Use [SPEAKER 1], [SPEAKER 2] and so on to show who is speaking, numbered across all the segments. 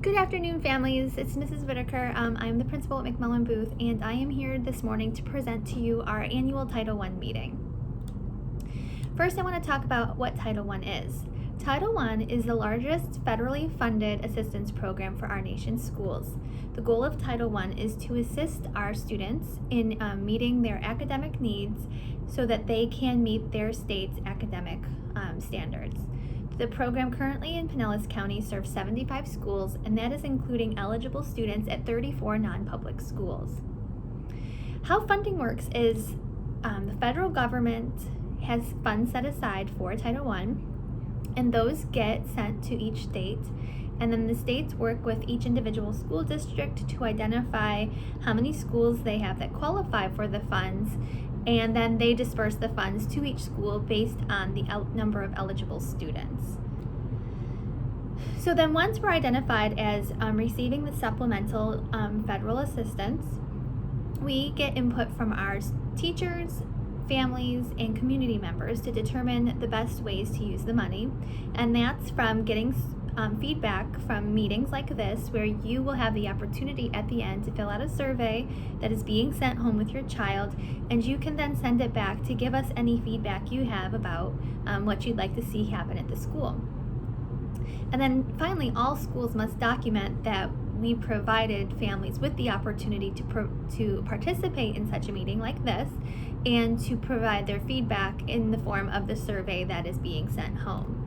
[SPEAKER 1] Good afternoon, families. It's Mrs. Whitaker. I'm the principal at McMullen Booth, and I am here this morning to present to you our annual Title I meeting. First, I want to talk about what Title I is. Title I is the largest federally funded assistance program for our nation's schools. The goal of Title I is to assist our students in meeting their academic needs so that they can meet their state's academic standards. The program currently in Pinellas County serves 75 schools, and that is including eligible students at 34 non-public schools. How funding works is the federal government has funds set aside for Title I, and those get sent to each state, and then the states work with each individual school district to identify how many schools they have that qualify for the funds, and then they disperse the funds to each school based on the number of eligible students. So then once we're identified as receiving the supplemental federal assistance, we get input from our teachers, families, and community members to determine the best ways to use the money, and that's from getting feedback from meetings like this, where you will have the opportunity at the end to fill out a survey that is being sent home with your child, and you can then send it back to give us any feedback you have about what you'd like to see happen at the school. And then finally, all schools must document that we provided families with the opportunity to participate in such a meeting like this, and to provide their feedback in the form of the survey that is being sent home.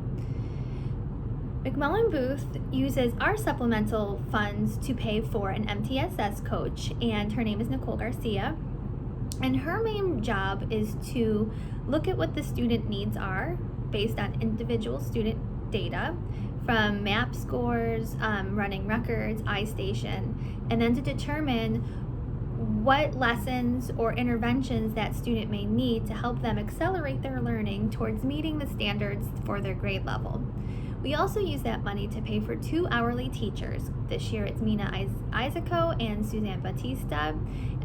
[SPEAKER 1] McMullen Booth uses our supplemental funds to pay for an MTSS coach, and her name is Nicole Garcia. And her main job is to look at what the student needs are based on individual student data, from MAP scores, running records, iStation, and then to determine what lessons or interventions that student may need to help them accelerate their learning towards meeting the standards for their grade level. We also use that money to pay for 2 hourly teachers. This year it's Mina Isaco and Suzanne Batista,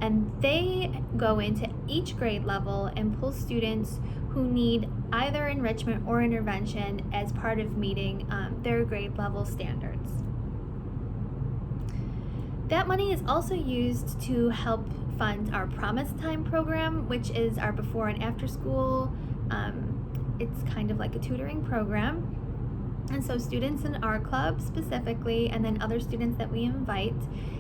[SPEAKER 1] and they go into each grade level and pull students who need either enrichment or intervention as part of meeting their grade level standards. That money is also used to help fund our Promise Time program, which is our before and after school. It's kind of like a tutoring program. And so students in our club specifically, and then other students that we invite,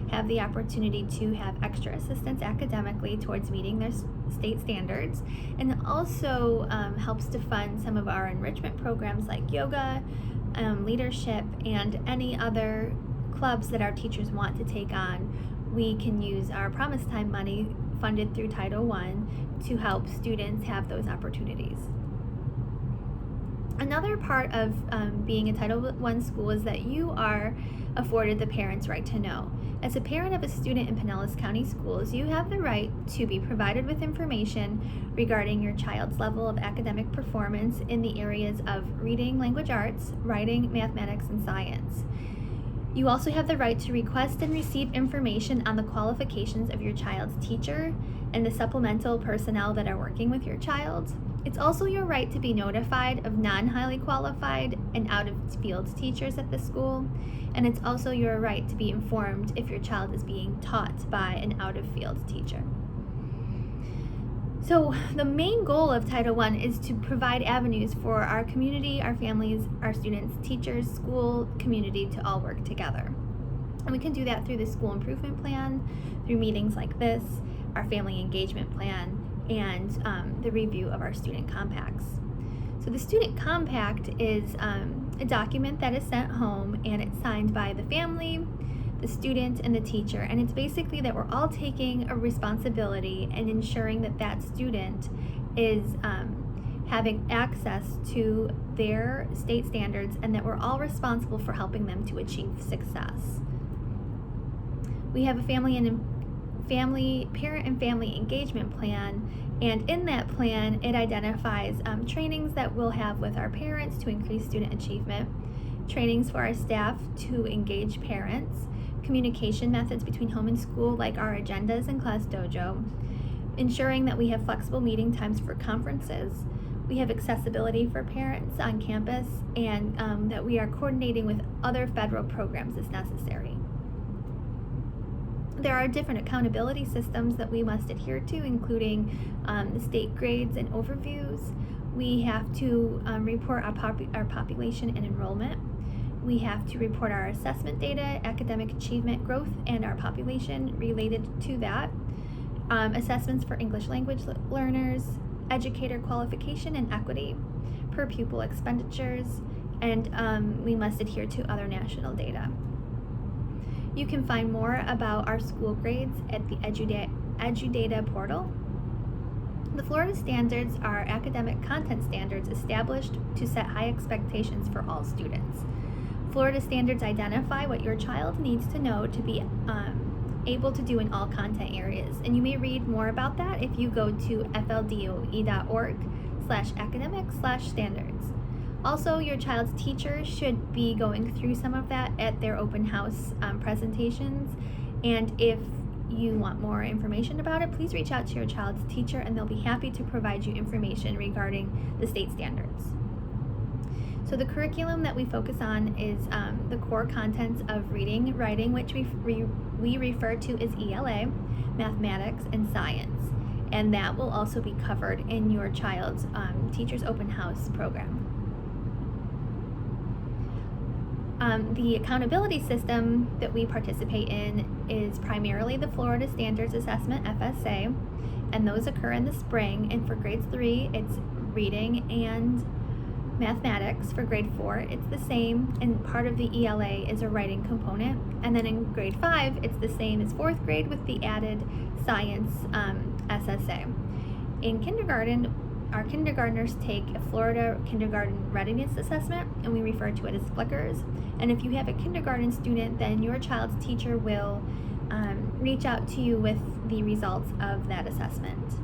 [SPEAKER 1] have the opportunity to have extra assistance academically towards meeting their state standards. And it also helps to fund some of our enrichment programs like yoga, leadership, and any other clubs that our teachers want to take on. We can use our Promise Time money funded through Title I to help students have those opportunities. Another part of being a Title I school is that you are afforded the parent's right to know. As a parent of a student in Pinellas County Schools, you have the right to be provided with information regarding your child's level of academic performance in the areas of reading, language arts, writing, mathematics, and science. You also have the right to request and receive information on the qualifications of your child's teacher and the supplemental personnel that are working with your child. It's also your right to be notified of non-highly qualified and out-of-field teachers at the school, and it's also your right to be informed if your child is being taught by an out-of-field teacher. So the main goal of Title I is to provide avenues for our community, our families, our students, teachers, school, community to all work together. And we can do that through the school improvement plan, through meetings like this, our family engagement plan, and the review of our student compacts. So the student compact is a document that is sent home, and it's signed by the family, the student, and the teacher, and it's basically that we're all taking a responsibility and ensuring that that student is having access to their state standards, and that we're all responsible for helping them to achieve success. We have a parent and family engagement plan, and in that plan it identifies trainings that we'll have with our parents to increase student achievement, trainings for our staff to engage parents, communication methods between home and school like our agendas and class dojo, ensuring that we have flexible meeting times for conferences. We have accessibility for parents on campus, and that we are coordinating with other federal programs as necessary. There are different accountability systems that we must adhere to, including the state grades and overviews. We have to report our population and enrollment. We have to report our assessment data, academic achievement, growth, and our population related to that. Assessments for English language learners, educator qualification and equity, per pupil expenditures, and we must adhere to other national data. You can find more about our school grades at the EduData portal. The Florida standards are academic content standards established to set high expectations for all students. Florida standards identify what your child needs to know to be able to do in all content areas, and you may read more about that if you go to fldoe.org/academic/standards. Also, your child's teacher should be going through some of that at their open house presentations, and if you want more information about it, please reach out to your child's teacher and they'll be happy to provide you information regarding the state standards. So the curriculum that we focus on is the core contents of reading, writing, which we refer to as ELA, mathematics, and science, and that will also be covered in your child's teacher's open house program. The accountability system that we participate in is primarily the Florida Standards Assessment, FSA, and those occur in the spring. And for grades 3, it's reading and mathematics. For grade 4, it's the same, and part of the ELA is a writing component. And then in grade 5, it's the same as 4th grade with the added science SSA. In kindergarten, our kindergartners take a Florida Kindergarten Readiness Assessment, and we refer to it as FLICRs. And if you have a kindergarten student, then your child's teacher will reach out to you with the results of that assessment.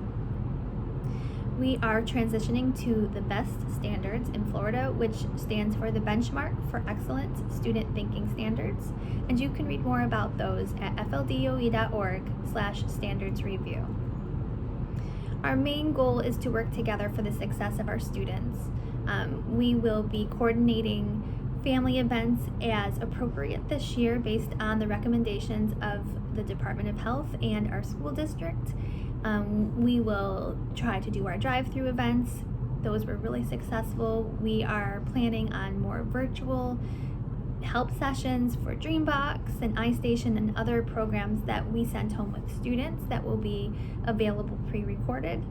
[SPEAKER 1] We are transitioning to the BEST standards in Florida, which stands for the Benchmark for Excellent Student Thinking Standards, and you can read more about those at fldoe.org/standards review. Our main goal is to work together for the success of our students. We will be coordinating family events as appropriate this year based on the recommendations of the Department of Health and our school district. We will try to do our drive-through events. Those were really successful. We are planning on more virtual help sessions for Dreambox and iStation and other programs that we send home with students that will be available pre-recorded.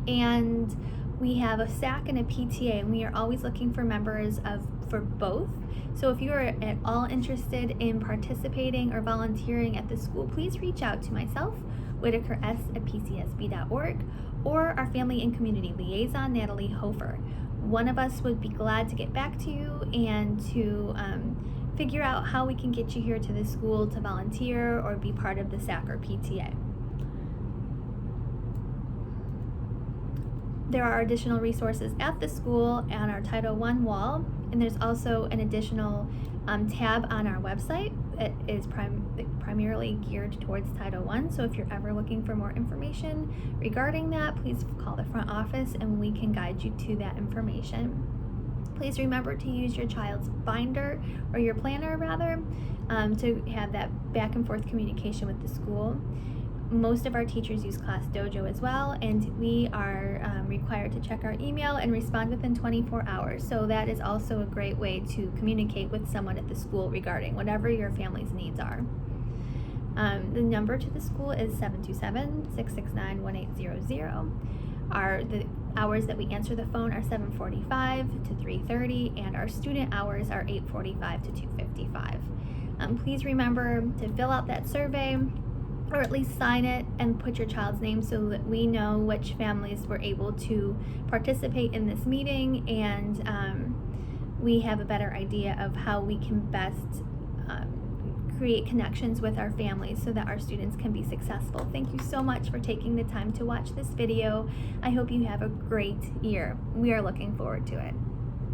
[SPEAKER 1] And we have a SAC and a PTA, and we are always looking for members for both. So if you are at all interested in participating or volunteering at the school, please reach out to myself, Whitaker S at pcsb.org, or our Family and Community Liaison, Natalie Hofer. One of us would be glad to get back to you and to figure out how we can get you here to the school to volunteer or be part of the SAC or PTA. There are additional resources at the school on our Title I wall, and there's also an additional tab on our website that is primarily geared towards Title I. So if you're ever looking for more information regarding that, please call the front office and we can guide you to that information. Please remember to use your child's binder or your planner rather to have that back and forth communication with the school. Most of our teachers use Class Dojo as well, and we are required to check our email and respond within 24 hours. So that is also a great way to communicate with someone at the school regarding whatever your family's needs are. The number to the school is 727-669-1800. The hours that we answer the phone are 7:45 to 3:30, and our student hours are 8:45 to 2:55. Please remember to fill out that survey, or at least sign it and put your child's name so that we know which families were able to participate in this meeting, and we have a better idea of how we can best create connections with our families so that our students can be successful. Thank you so much for taking the time to watch this video. I hope you have a great year. We are looking forward to it.